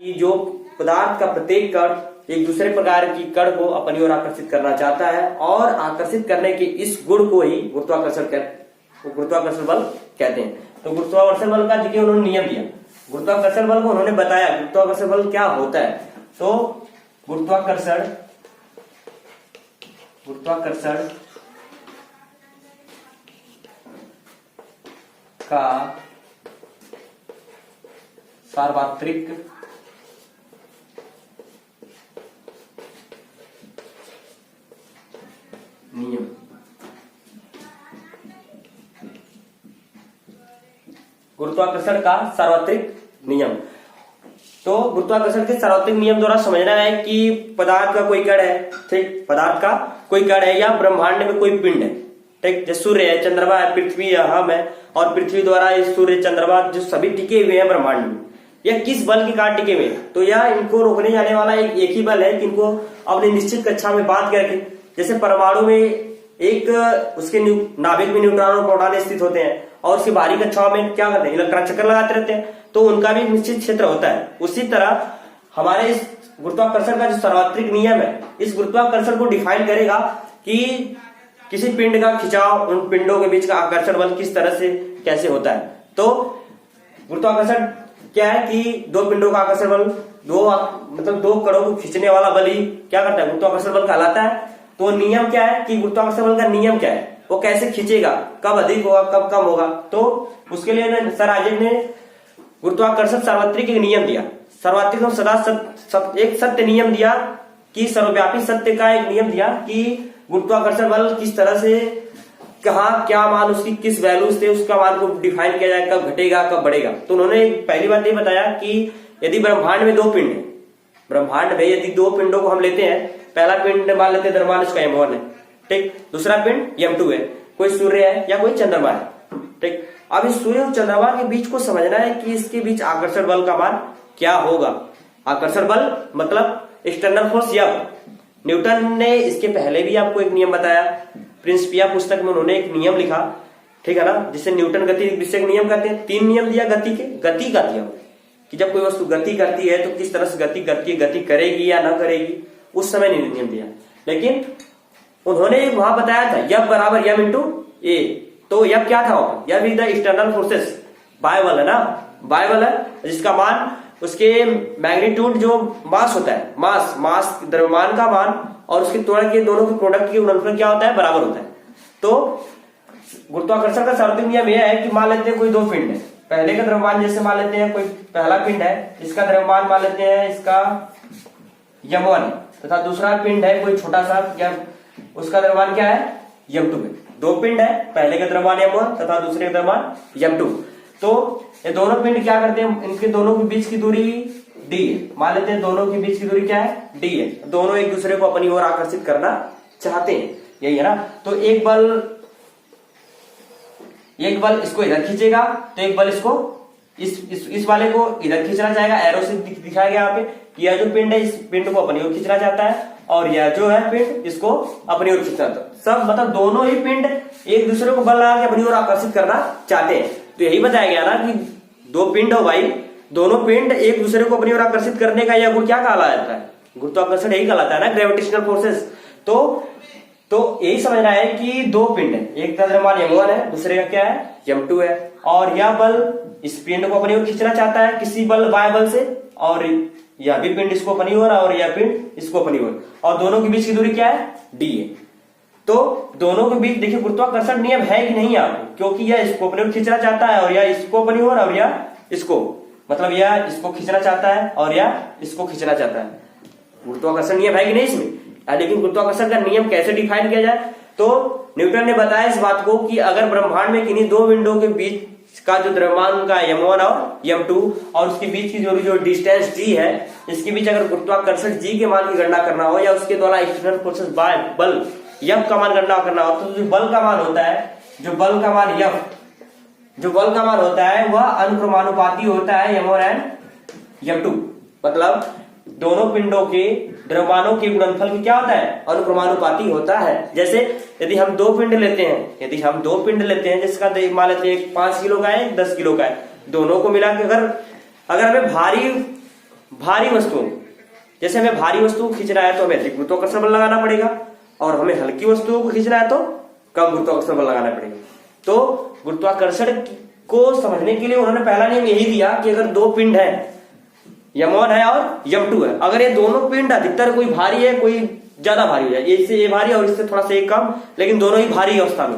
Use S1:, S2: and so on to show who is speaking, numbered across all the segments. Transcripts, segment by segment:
S1: कि जो पदार्थ का प्रत्येक कण एक दूसरे प्रकार की कण को अपनी ओर आकर्षित करना चाहता है और आकर्षित करने के इस गुण को ही गुरुत्वाकर्षण बल कहते हैं। तो गुरुत्वाकर्षण बल का देखिए उन्होंने नियम दिया, गुरुत्वाकर्षण बल को उन्होंने बताया गुरुत्वाकर्षण बल क्या होता है। तो गुरुत्वाकर्षण का सार्वत्रिक नियम। गुरुत्वाकर्षण का सार्वत्रिक नियम। तो गुरुत्वाकर्षण के सार्वत्रिक नियम द्वारा समझना है कि पदार्थ का कोई कण है, ठीक, पदार्थ का कोई कण है या ब्रह्मांड में कोई पिंड है, ठीक, जैसे सूर्य है, चंद्रमा है, पृथ्वी है, हम है, और पृथ्वी द्वारा इस सूर्य चंद्रमा जो सभी टिके हुए हैं ब्रह्मांड में, यह किस बल के कारण टिके हुए हैं। तो यह इनको रोकने जाने वाला एक ही बल है कि इनको अपनी निश्चित कक्षा में बांध के रखे। जैसे परमाणु में एक उसके नाभिक में न्यूट्रॉन और प्रोटॉन स्थित होते हैं और उसकी बाहरी कक्षाओं में क्या करते हैं, इलेक्ट्रॉन चक्कर लगाते रहते हैं, तो उनका भी निश्चित क्षेत्र होता है। उसी तरह हमारे इस गुरुत्वाकर्षण का जो सार्वत्रिक नियम है, इस गुरुत्वाकर्षण को डिफाइन करेगा कि किसी पिंड का खिंचाव, उन पिंडों के बीच का आकर्षण बल किस तरह से कैसे होता है। तो गुरुत्वाकर्षण क्या है कि दो पिंडों का आकर्षण बल, दो कणों को खींचने वाला बल ही क्या करता है, गुरुत्वाकर्षण बल कहलाता है। तो नियम क्या है कि गुरुत्वाकर्षण बल का नियम क्या है, वो कैसे खींचेगा, कब अधिक होगा कब कम होगा। तो उसके लिए सर आइजैक ने गुरुत्वाकर्षण सार्वत्रिक एक नियम दिया, सार्वत्रिक सदा एक सत्य नियम दिया कि सर्वव्यापी सत्य का एक नियम दिया कि गुरुत्वाकर्षण बल किस तरह से कहाँ क्या मान उसकी किस वैल्यूज थे, उसका मान को डिफाइन किया जाए, कब घटेगा कब बढ़ेगा। तो उन्होंने पहली बात ये बताया कि यदि ब्रह्मांड में दो पिंड है, ब्रह्मांड में यदि दो पिंडों को हम लेते हैं, पहला पिंड मान लेते हैं द्रव्यमान, इसका m1 है, ठीक, दूसरा पिंड m2 है, कोई सूर्य है या कोई चंद्रमा है, ठीक। अब इस सूर्य और चंद्रमा के बीच को समझना है कि इसके बीच आकर्षण बल का मान क्या होगा। आकर्षण बल मतलब एक्सटर्नल फोर्स। या न्यूटन ने इसके पहले भी आपको एक नियम बताया, प्रिंसिपिया पुस्तक में उन्होंने एक नियम लिखा, ठीक है ना, जिसे न्यूटन गति विषयक नियम कहते हैं। 3 नियम दिया गति के, गति का दिया कि जब कोई वस्तु गति करती है तो किस तरह से गति करती है, गति करेगी या ना करेगी, उस समय नहीं नियम दिया। लेकिन उन्होंने वहां बताया था यफ बराबर यम इंटू ए। तो यफ क्या था, F is the external forces, Bible है ना, बायबल है, जिसका मान उसके मैग्नीट्यूड जो मास होता है, मास द्रव्यमान का मान और उसके त्वरण के दोनों के प्रोडक्ट के गुणनफल क्या होता है, बराबर होता है। तो गुरुत्वाकर्षण का सार्वत्रिक नियम यह है कि मान लेते हैं कोई दो पिंड है, पहले का द्रव्यमान जैसे मान लेते हैं कोई पहला पिंड है, इसका द्रव्यमान मान लेते हैं इसका m1 है, तथा दूसरा पिंड है कोई छोटा सा या उसका द्रव्यमान क्या है m2 है। दो पिंड है, पहले का द्रव्यमान m1 तथा दूसरे का द्रव्यमान m2। तो ये दोनों पिंड क्या करते हैं, इनके दोनों के बीच की दूरी d है, मान लेते हैं दोनों के बीच की दूरी क्या है, d है। दोनों एक दूसरे को अपनी ओर आकर्षित करना चाहते हैं, यही है ना। तो एक बल इसको इधर खींचेगा, तो एक बल इसको इस वाले को इधर खींचना चाहेगा, एरो से दिखाया गया यहाँ पे कि यह जो पिंड है इस पिंड को अपनी ओर खींचना चाहता है और यह जो है पिंड इसको अपनी ओर खींचना चाहता है। सब मतलब दोनों ही पिंड एक दूसरे को बल लगा के अपनी ओर आकर्षित करना चाहते हैं। तो यही बताया गया ना कि दो पिंड हो भाई, दोनों पिंड एक दूसरे को अपनी ओर आकर्षित करने का यह गुण क्या कहा जाता है, गुरुत्वाकर्षण यही कहलाता है ना, ग्रेविटेशनल फोर्सेस। तो यही समझना है कि दो पिंड है, एक का द्रव्यमान m1 है, दूसरे का क्या है m2 है, और यह बल इस पिंड को अपनी ओर खींचना चाहता है किसी बल बाय बल से, और यह भी पिंड इसको अपनी ओर और यह पिंड इसको अपनी ओर, और दोनों के बीच की दूरी क्या है d है। तो दोनों के बीच देखिए गुरुत्वाकर्षण नियम है कि नहीं आपको, क्योंकि यह इसको अपनी ओर खींचना चाहता है और यह इसको अपनी ओर और यह इसको, मतलब यह इसको खींचना चाहता है और यह इसको खींचना चाहता है। गुरुत्वाकर्षण नियम है कि नहीं इसमें। लेकिन गुरुत्वाकर्षण का नियम कैसे डिफाइन किया जाए, तो न्यूटन ने बताया इस बात को कि अगर ब्रह्मांड में किन्हीं दो विंडो के बीच का जो द्रव्यमान का m1 और m2 और उसके बीच की जो डिस्टेंस g है, इसके बीच अगर गुरुत्वाकर्षण g के मान की गणना करना हो या उसके द्वारा एक्सटर्नल फोर्सेस बाय बल f का मान गणना करना हो, तो जो बल का मान होता है, जो बल का मान f, जो बल का मान होता है वह अनुक्रमानुपाती होता है m1 एंड m2। मतलब दोनों पिंडों के द्रव्यमानों के गुणनफल की क्या होता है, अनुक्रमानुपाती होता है। जैसे यदि हम दो पिंड लेते हैं, जिसका मान लेते हैं 5 किलो का है 10 किलो का है, दोनों को मिला के अगर हमें भारी भारी वस्तुओं, जैसे हमें भारी वस्तु को खींचना है तो हमें अधिक गुरुत्वाकर्षण बल लगाना पड़ेगा, और हमें हल्की वस्तुओं को खींचना है तो कम गुरुत्वाकर्षण बल लगाना पड़ेगा। तो गुरुत्वाकर्षण को समझने के लिए उन्होंने पहला नियम यही दिया कि अगर दो पिंड है, m1 है और m2 है, अगर ये दोनों पिंड अधिकतर कोई भारी है कोई ज्यादा भारी हो जाए, इससे ये भारी और इससे थोड़ा सा एक कम, लेकिन दोनों ही भारी अवस्था में,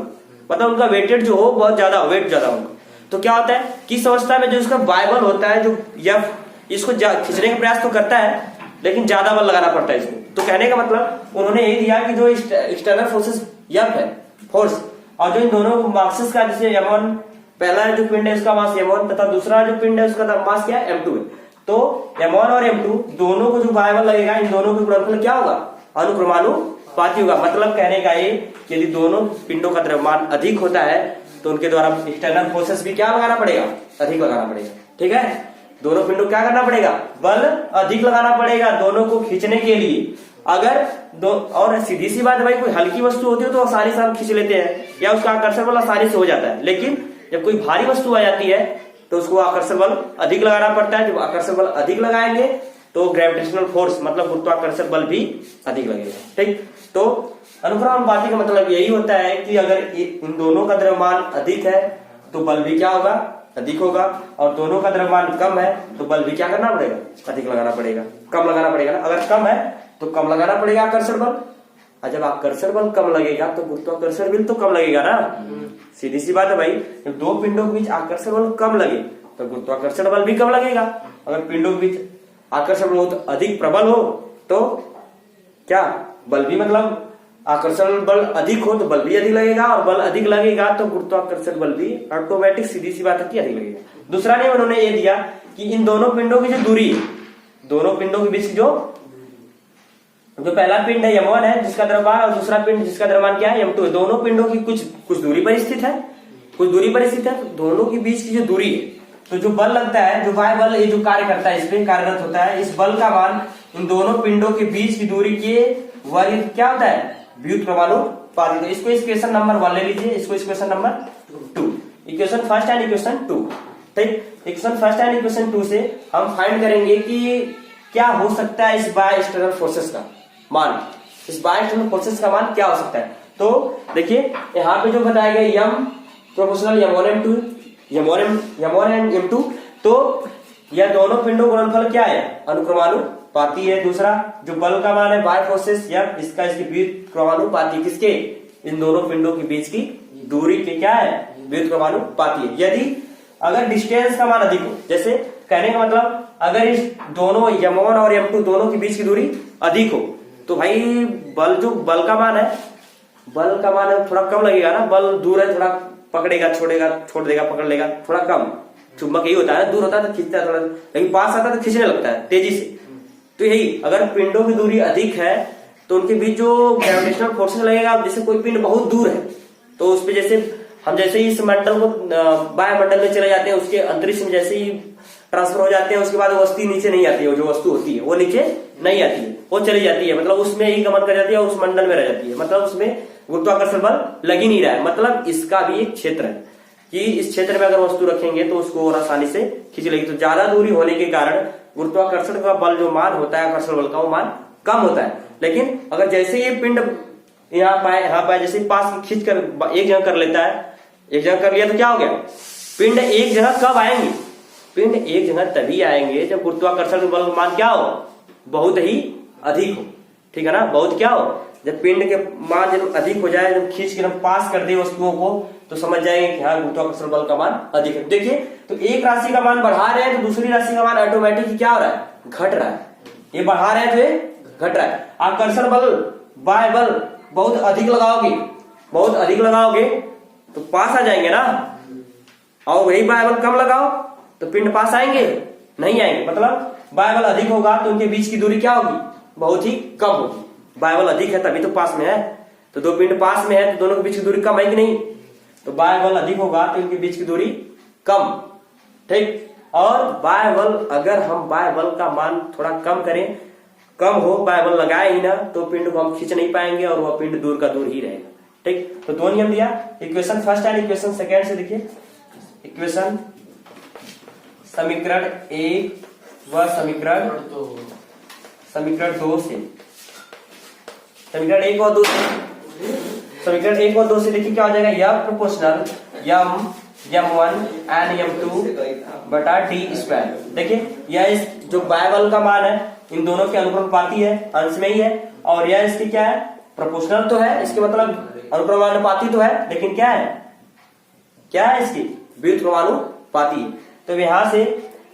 S1: मतलब उनका वेटेड जो हो बहुत ज्यादा हो, वेट ज्यादा होगा, तो क्या होता है कि इस अवस्था में जो इसका बायबल होता है, जो F, इसको खींचने का प्रयास तो करता है लेकिन ज्यादा बल लगाना पड़ता है इसको। तो कहने का मतलब उन्होंने यही दिया कि जो एक्सटर्नल फोर्सेस F है फोर्स, और जो इन दोनों मासेस का, जैसे m1 पहला जो पिंड है उसका मास m1 तथा दूसरा जो पिंड है उसका मास क्या है m2 है, तो m1 और m2 दोनों को जो बायबल लगेगा इन दोनों के गुणनफल क्या होगा, अनुक्रमानुपाती होगा। मतलब कहने का ये कि यदि दोनों पिंडों का द्रव्यमान अधिक होता है तो उनके द्वारा एक्सटर्नल फोर्सेस भी क्या लगाना पड़ेगा, अधिक लगाना पड़ेगा। ठीक है, दोनों पिंडों क्या करना पड़ेगा, बल अधिक लगाना पड़ेगा दोनों को खींचने के लिए। अगर दो, और सीधी सी बात है भाई, कोई हल्की वस्तु होती है तो आसानी से हम खींच लेते हैं या उसका आकर्षण बल आसानी से हो जाता है, लेकिन जब कोई भारी वस्तु आ जाती है तो उसको आकर्षण बल अधिक लगाना पड़ता है। जब आकर्षण बल अधिक लगाएंगे तो ग्रेविटेशनल फोर्स मतलब गुरुत्वाकर्षण बल भी अधिक लगेगा। ठीक, तो अनुक्रमानुपाती का मतलब यही होता है कि अगर इन दोनों का द्रव्यमान अधिक है तो बल भी क्या होगा, अधिक होगा, और दोनों का द्रव्यमान कम है तो बल भी क्या करना पड़ेगा, अधिक लगाना पड़ेगा, कम लगाना पड़ेगा ना। अगर कम है तो कम लगाना पड़ेगा आकर्षण बल, और जब आकर्षण बल कम लगेगा तो गुरुत्वाकर्षण बल तो कम लगेगा ना। सीधी सी बात है भाई, जब दो पिंडों के बीच आकर्षण बल कम लगे तो गुरुत्वाकर्षण बल भी कम लगेगा। अगर पिंडों के बीच आकर्षण बल बहुत अधिक प्रबल हो तो क्या बल भी, मतलब आकर्षण बल अधिक हो तो बल भी अधिक लगेगा, और बल अधिक लगेगा तो गुरुत्वाकर्षण बल भी ऑटोमेटिक, सीधी सी बात है कि अधिक लगेगा। दूसरा नियम उन्होंने ये दिया कि इन दोनों पिंडों की जो दूरी है, दोनों पिंडों के बीच जो पहला पिंड है m1 है जिसका द्रव्यमान, और दूसरा पिंड जिसका द्रव्यमान क्या है m2 है, दोनों पिंडों की कुछ दूरी पर स्थित है, कुछ दूरी पर स्थित है। तो दोनों के बीच की जो दूरी है, तो जो बल लगता है, जो वाय बल ये जो कार्य करता है, इसमें कार्यरत होता है, इस बल का मान इन दोनों पिंडों के बीच की दूरी के वर्ग क्या होता है, व्युत्क्रमानुपाती। तो इसको इक्वेशन नंबर 1 ले लीजिए, इसको equation number 2, equation first and equation 2। ठीक, इक्वेशन फर्स्ट एंड इक्वेशन 2 से हम फाइंड करेंगे कि क्या हो सकता है इस बाय एक्सटर्नल फोर्सेस का मान, इस बाय एक्सटर्नल फोर्सेस का मान क्या हो सकता है। तो देखिए यहाँ पे जो बताया गया m proportional m1 and m2, तो यह दोनों पिंडों का गुणनफल क्या है, अनुक्रमानुपाती है। दूसरा जो बल का मान है बाय फोर्सेस या इसका, इसकी व्युत्क्रमानुपाती, किसके, इन दोनों पिंडों के बीच की दूरी के क्या है, व्युत्क्रमानुपाती है। यदि अगर डिस्टेंस का मान अधिक हो, जैसे कहने का मतलब अगर इस दोनों m1 और m2 दोनों के बीच की दूरी अधिक हो तो भाई बल, जो बल का मान है, बल का मान है थोड़ा कम लगेगा ना, बल दूर है थोड़ा पकड़ेगा, छोड़ेगा, छोड़ देगा, पकड़ लेगा, थोड़ा कम। चुंबक यही होता है, दूर होता है तो खींचता है थोड़ा, लेकिन पास आता है तो खींचने लगता है तेजी से। तो यही अगर पिंडों की दूरी अधिक है तो उनके बीच जो ग्रेविटेशनल फोर्स लगेगा, जैसे कोई पिंड बहुत दूर है तो उसपे जैसे हम जैसे ही इस मंडल को वायुमंडल में चले जाते हैं, उसके अंतरिक्ष में जैसे ही ट्रांसफर हो जाते हैं, उसके बाद वस्तु नीचे नहीं आती है, जो वस्तु होती है वो नीचे नहीं आती है, वो चली जाती है, मतलब उसमें ही गमन कर जाती है और उस मंडल में रह जाती है, मतलब उसमें गुरुत्वाकर्षण बल लग ही नहीं रहा है। मतलब इसका भी एक क्षेत्र है कि इस क्षेत्र में अगर वस्तु रखेंगे तो उसको और आसानी से खींच लेगी। तो ज्यादा दूरी होने के कारण गुरुत्वाकर्षण का बल जो मान होता है, आकर्षण बल का वो मान कम होता है। लेकिन अगर जैसे ये पिंड यहाँ पाए जैसे पास खींच कर एक जगह कर लेता है, एक जगह कर लिया तो क्या हो गया, पिंड एक जगह कब आएंगे, पिंड एक जगह तभी आएंगे जब गुरुत्वाकर्षण बल मान क्या हो, बहुत ही अधिक हो। ठीक है ना, बहुत क्या हो, जब पिंड के मान जब अधिक हो जाए, जब खींच के हम पास कर दे वस्तुओं को तो समझ जाएंगे कि हाँ गुरुत्वाकर्षण बल का मान अधिक है। देखिए तो एक राशि का मान बढ़ा रहे हैं तो दूसरी राशि का मान ऑटोमेटिक क्या हो रहा है, घट रहा है। ये बढ़ा रहे हैं तो ये घट रहा है। आकर्षण बल बाय बल बहुत अधिक लगाओगे तो पास आ जाएंगे ना, और वही बाय बल कम लगाओ तो पिंड पास आएंगे नहीं आएंगे। मतलब बाय बल अधिक होगा तो उनके बीच की दूरी क्या होगी, बहुत ही कम होगी। बाय बल अधिक है तभी तो पास में है, तो दो पिंड पास में है तो दोनों के बीच की दूरी कम है कि नहीं, तो बाय बल अधिक होगा तो इनके बीच की दूरी कम। ठीक, और बाय बल अगर हम बाय बल का मान थोड़ा कम करें, कम हो, बाय बल लगाए ही ना तो पिंड को हम खींच नहीं पाएंगे और वह पिंड दूर का दूर ही रहेगा। ठीक, तो दो नियम दिया, equation first and equation second से। देखिए इक्वेशन समीकरण 1 वह समीकरण 2 से, समीकरण 1 और 2 से, समीकरण 1 और 2 से देखिए क्या हो जाएगा, यह प्रोपोर्शनल m1 एंड m2 बटा डी स्क्वायर। देखिए यह इस जो बाय वाल का मान है इन दोनों के अनुपाती है, अंश में ही है, और यह इसकी क्या है, प्रोपोर्शनल तो है, इसके मतलब अनुक्रमानुपाती तो है, लेकिन क्या है इसकी व्युत्क्रमानुपाती। तो यहां से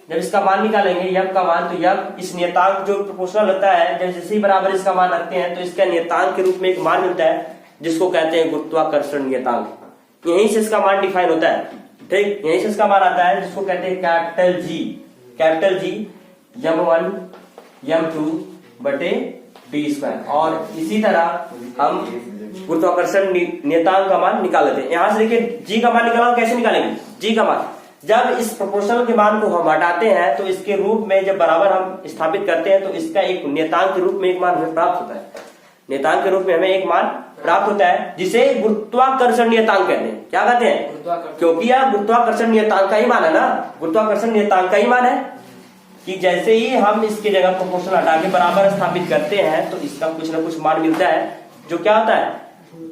S1: जब इसका मान निकालेंगे यम का मान, तो यम इस नियतांक जो प्रोपोर्शनल होता है, जब जैसे ही बराबर इसका मान रखते हैं तो इसका नियतांक के रूप में एक मान मिलता है जिसको कहते हैं गुरुत्वाकर्षण नियतांक। यहीं से इसका मान डिफाइन होता है, ठीक, यहीं से इसका मान आता है जिसको कहते हैं कैपिटल जी m1 m2 बटे डी स्क्वायर। और इसी तरह हम गुरुत्वाकर्षण नियतांक का मान निकाल लेते हैं। यहां से देखिए जी का मान निकालना, कैसे निकालेंगे जी का मान, जब इस प्रोपोर्शनल के मान को हम हटाते हैं तो इसके रूप में जब बराबर हम स्थापित करते हैं तो इसका एक नियतांक के रूप में एक मान हमें प्राप्त होता है, नियतांक के रूप में हमें एक मान प्राप्त होता है जिसे गुरुत्वाकर्षण नियतांक कहते हैं। क्या कहते हैं, क्योंकि यह गुरुत्वाकर्षण नियतांक का ही मान है ना, गुरुत्वाकर्षण नियतांक का ही मान है कि जैसे ही हम इसके जगह प्रोपोर्शनल हटा के बराबर स्थापित करते हैं तो इसका कुछ ना कुछ मान मिलता है जो क्या होता है,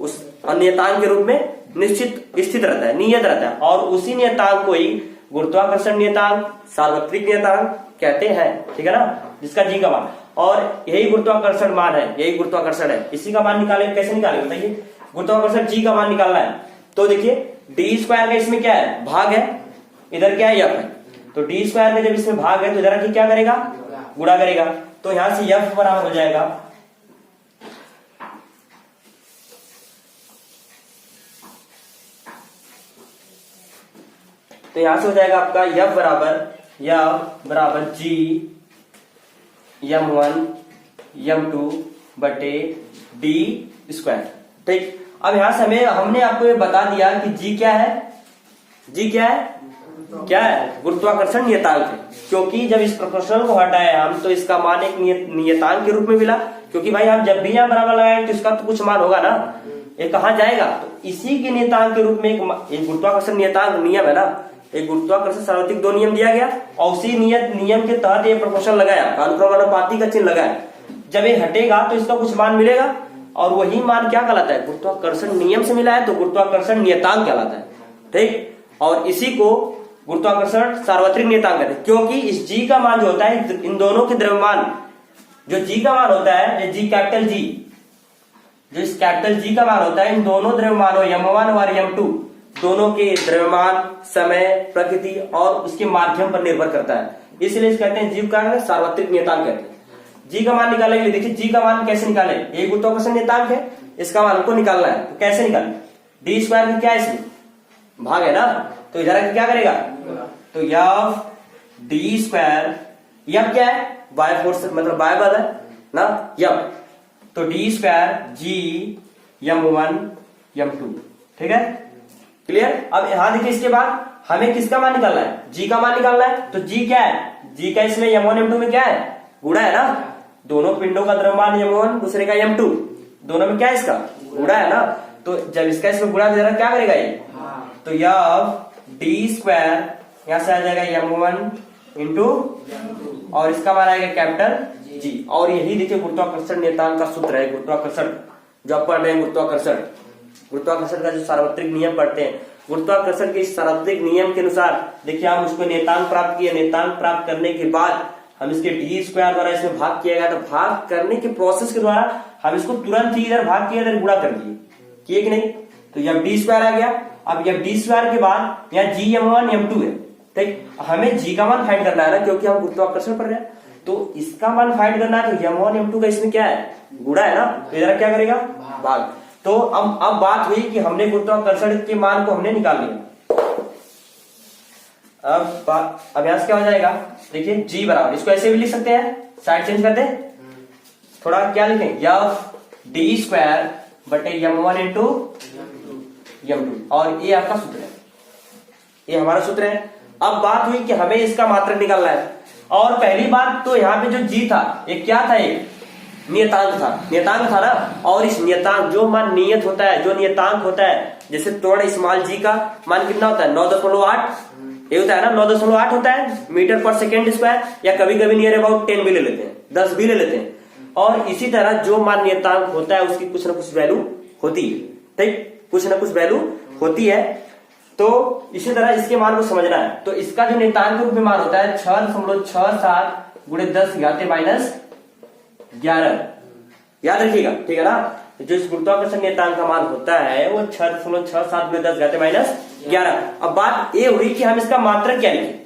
S1: उस नियतांक के रूप में निश्चित स्थित रहता है, नियत रहता है, और उसी नियतांक को ही गुरुत्वाकर्षण नियतांक, सार्वत्रिक नियतांक कहते हैं, ठीक है ना, जिसका जी का मान, और यही गुरुत्वाकर्षण मान है, यही गुरुत्वाकर्षण है। इसी का मान निकाले, कैसे निकाले बताइए, गुरुत्वाकर्षण जी का मान निकालना है तो देखिए डी स्क्वायर का इसमें क्या है, भाग है, इधर क्या है, एफ है, तो डी स्क्वायर में जब इसमें भाग है तो इधर आके क्या करेगा, गुणा करेगा, तो यहां से एफ बराबर हो जाएगा तो यहां से हो जाएगा आपका यफ बराबर जी m1 m2 बटे डी स्क्वायर, ठीक। अब यहां से हमने आपको ये बता दिया कि जी क्या है, गुरुत्वाकर्षण नियतांक है, क्योंकि जब इस प्रोपोर्शनल को हटाए हम तो इसका मान एक नियतांक के रूप में मिला, क्योंकि भाई हम जब भी यहां बराबर लगाएंगे तो इसका तो कुछ मान होगा ना, ये कहां जाएगा, तो इसी के नियतांक के रूप में एक गुरुत्वाकर्षण नियतांक नियम है ना, एक गुरुत्वाकर्षण सार्वत्रिक दो नियम दिया गया और उसी नियम के तहत ये प्रोपोर्शनल लगाया, अनुक्रमानुपाती का चिन्ह लगाया, जब ये हटेगा तो इसका कुछ मान मिलेगा और वही मान क्या कहलाता है, गुरुत्वाकर्षण नियम से मिला है तो गुरुत्वाकर्षण नियतांक कहलाता है, ठीक। और इसी को गुरुत्वाकर्षण सार्वत्रिक नियतांक कहते हैं, क्योंकि इस जी का मान जो होता है, इन दोनों के द्रव्यमान, जो जी का मान होता है, जी कैपिटल जी, जो इस कैपिटल जी का मान होता है, इन दोनों द्रव्यमानों m1 और m2 दोनों के द्रव्यमान, समय, प्रकृति और उसके माध्यम पर निर्भर करता है, इसलिए कहते हैं जी का सार्वत्रिक नियतांक कहते हैं। जी का मान निकालने के लिए देखिए जी का मान कैसे निकाले, ये गुरुत्वाकर्षण नियतांक है, इसका मान हमको निकालना है, तो कैसे निकाले, डी स्क्वायर में क्या है, इसमें भाग है ना, तो इधर क्या करेगा, तो यह डी स्क्वायर, यह क्या है, बाय फोर्स मतलब बाय बल है ना, यह तो डी स्क्वायर जी m1 m2, ठीक है, क्लियर। अब यहां देखिए इसके बाद हमें किसका मान निकालना है, जी का मान निकालना है, तो जी क्या है, जी का इसमें m1 m2 में क्या है, गुणा है ना, दोनों पिंडों का द्रव्यमान m1 दूसरे का m2, दोनों में क्या है, इसका गुणा है ना, तो जब इसका इसमें गुणा जरा क्या करेगा ये, तो यह डी स्क्वायर यहां से आ जाएगा m1 इंटू और इसका मान आएगा कैपिटल जी, और यही देखिए गुरुत्वाकर्षण नियतांक का सूत्र है, गुरुत्वाकर्षण जो आप पढ़ रहे हैं, गुरुत्वाकर्षण का जो सार्वत्रिक नियम पढ़ते हैं, गुरुत्वाकर्षण के इस सार्वत्रिक नियम के अनुसार देखिए हम उसको नियतांक प्राप्त किए, नियतांक प्राप्त करने के बाद हम इसके डी स्क्वायर द्वारा इसमें भाग किया गया, तो भाग करने के प्रोसेस के द्वारा हम इसको तुरंत ही इधर भाग किया, इधर गुणा कर दिए, किए कि नहीं, तो यह डी स्क्वायर आ गया। अब यह डी स्क्वायर के बाद यहाँ जी m1 m2 है, ठीक, हमें जी का मान फाइंड करना है ना, क्योंकि हम गुरुत्वाकर्षण पढ़ रहे हैं, तो इसका मान फाइंड करना है, तो m1 m2 का इसमें क्या है, गुणा है ना, तो इधर क्या करेगा, भाग। तो अब बात हुई कि हमने गुरुत्वाकर्षण के मान को हमने निकाल लिया, अब यहां से क्या हो जाएगा, देखिए जी बराबर, इसको ऐसे भी लिख सकते हैं, साइड चेंज करते हैं, थोड़ा क्या लिखें, यफ डी स्क्वायर बटे m1 इंटू m2, और ये आपका सूत्र है, ये हमारा सूत्र है। अब बात हुई कि हमें इसका मात्रक निकालना है, और पहली बात तो यहाँ पे जो जी था ये क्या था, एक नियतांक था ना, और इस नियतांक जो मान नियत होता है, जो नियतांक होता है, जैसे थोड़ा स्मॉल जी का मान कितना होता है 9.8, ये होता है ना 9.8 होता है मीटर पर सेकेंड स्क्वायर, या कभी कभी नियर अबाउट 10 भी ले लेते हैं, 10 भी ले लेते हैं। और इसी तरह जो मान नियतांक होता है उसकी कुछ ना कुछ वैल्यू होती है, ठीक, कुछ ना कुछ वैल्यू होती है। तो इसी तरह इसके मान को समझना है। तो इसका जो नियतांक के रूप में मान होता है 6.67 गुणे 10 घाते -11, याद रखिएगा, ठीक है ना। जो इस गुरुत्वाकर्षण नियतांक का मान होता है वो 6.67 गुणे 10 घाते -11। अब बात ये हुई कि हम इसका मात्रक क्या लिखें।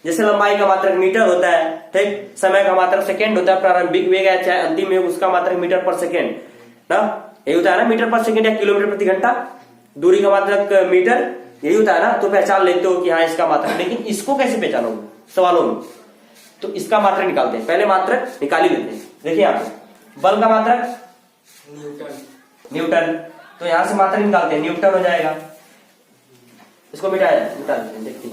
S1: जैसे लंबाई का मात्रक मीटर होता है, ठीक, समय का मात्रक सेकंड होता है, प्रारंभिक वेग है चाहे अंतिम वेग उसका मात्रक मीटर पर सेकंड ना, यही होता है ना, मीटर पर सेकंड या किलोमीटर प्रति घंटा। दूरी का मात्रक मीटर, यही होता है ना। तो पहचान लेते हो कि हाँ इसका मात्रक, लेकिन इसको कैसे पहचानोगे सवालों में। तो इसका मात्रक निकालते हैं, पहले मात्रक निकाल ही लेते हैं। देखिए आप, बल का मात्रक न्यूटन, तो यहां से मात्रक निकालते हैं, न्यूटन हो जाएगा। इसको मिटा देते हैं, देखिए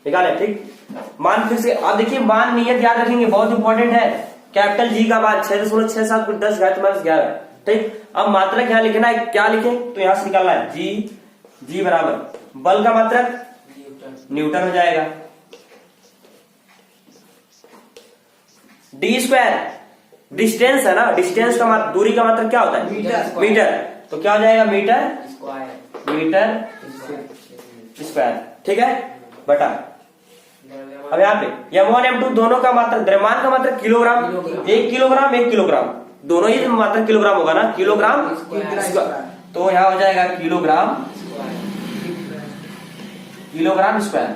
S1: निकाले, ठीक। मान फिर से आप देखिए, मान नियत याद रखेंगे, बहुत इंपॉर्टेंट है। कैपिटल जी का मान 6.67 गुणे 10 घाते -11, ठीक। अब मात्रक यहां लिखना है, क्या लिखे, तो यहां से निकालना है जी बराबर बल का मात्रक न्यूटन हो जाएगा, डी स्क्वायर डिस्टेंस है ना, डिस्टेंस का मात्रक, दूरी का मात्रक क्या होता है मीटर, तो क्या हो जाएगा मीटर स्क्वायर, ठीक है, बटा। अब यहाँ पे M1 M2 दोनों का मात्रक, द्रव्यमान का मात्रक किलोग्राम, 1 किलोग्राम दोनों ही मात्रक किलोग्राम होगा ना, किलोग्राम, तो यहाँ हो जाएगा किलोग्राम स्क्वायर,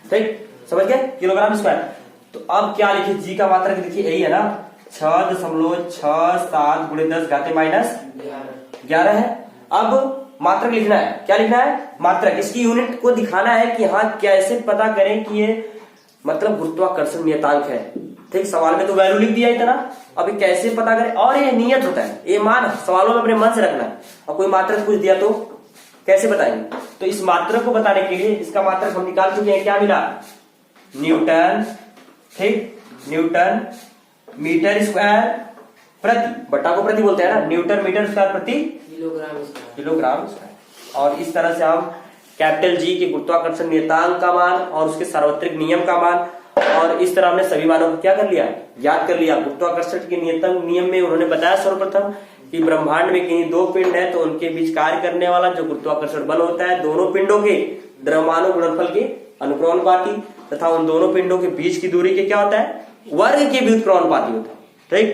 S1: ठीक, समझ गए, किलोग्राम स्क्वायर। तो अब क्या लिखिए, जी का मात्रक देखिए यही है ना, 6.67 गुणे 10 घाते -11 है। अब मात्रक लिखना है, क्या लिखना है मात्रक, इसकी यूनिट को दिखाना है कि हाँ कैसे पता करें कि ये मतलब गुरुत्वाकर्षण नियतांक है, ठीक। सवाल में तो वैल्यू लिख दिया इतना, अभी कैसे पता करें, और ये नियत होता है, ये मान सवालों में अपने मन से रखना है। और कोई मात्रक पूछ दिया तो कैसे बताएंगे, तो इस मात्रक को बताने के लिए इसका मात्रक हम निकाल चुके हैं, क्या मिला न्यूटन, ठीक, न्यूटन मीटर स्क्वायर प्रति, बटा को प्रति बोलते हैं ना, न्यूटन मीटर स्क्वायर प्रति किलोग्राम स्क्वायर। और इस तरह से हम कैपिटल जी के गुरुत्वाकर्षण नियतांक का मान और उसके सार्वत्रिक नियम का मान, और इस तरह हमने सभी मानों को क्या कर लिया, याद कर लिया। गुरुत्वाकर्षण के नियम में उन्होंने बताया सर्वप्रथम कि ब्रह्मांड में कहीं दो पिंड है तो उनके बीच कार्य करने वाला जो गुरुत्वाकर्षण बल होता है, दोनों पिंडों के द्रव्यमान गुणनफल के अनुक्रमानुपाती, तथा उन दोनों पिंडों के बीच की दूरी के क्या होता है, वर्ग के व्युत्क्रमानुपाती होता है, ठीक।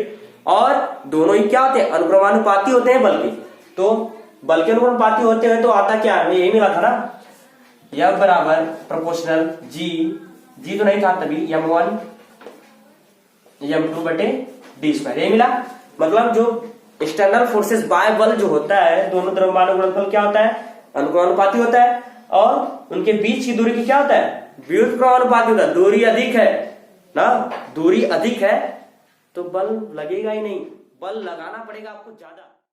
S1: और दोनों ही क्या होते हैं, अनुक्रमानुपाती होते हैं बल के। तो बल के अनुक्रमानुपाती होते हैं तो आता क्या है, यही मिला था ना, F बराबर प्रोपोर्शनल जी तो नहीं था तभी, M1 M2 बटे डी स्क्वायर, यही मिला। मतलब जो एक्सटर्नल फोर्सेस बाय बल जो होता है, दोनों द्रव्यमान गुणनफल क्या होता है, अनुक्रमानुपाती होता है, और उनके बीच की दूरी की क्या होता है, व्युत्क्रमानुपाती होता है। दूरी अधिक है ना, दूरी अधिक है तो बल लगेगा ही नहीं, बल लगाना पड़ेगा आपको ज्यादा।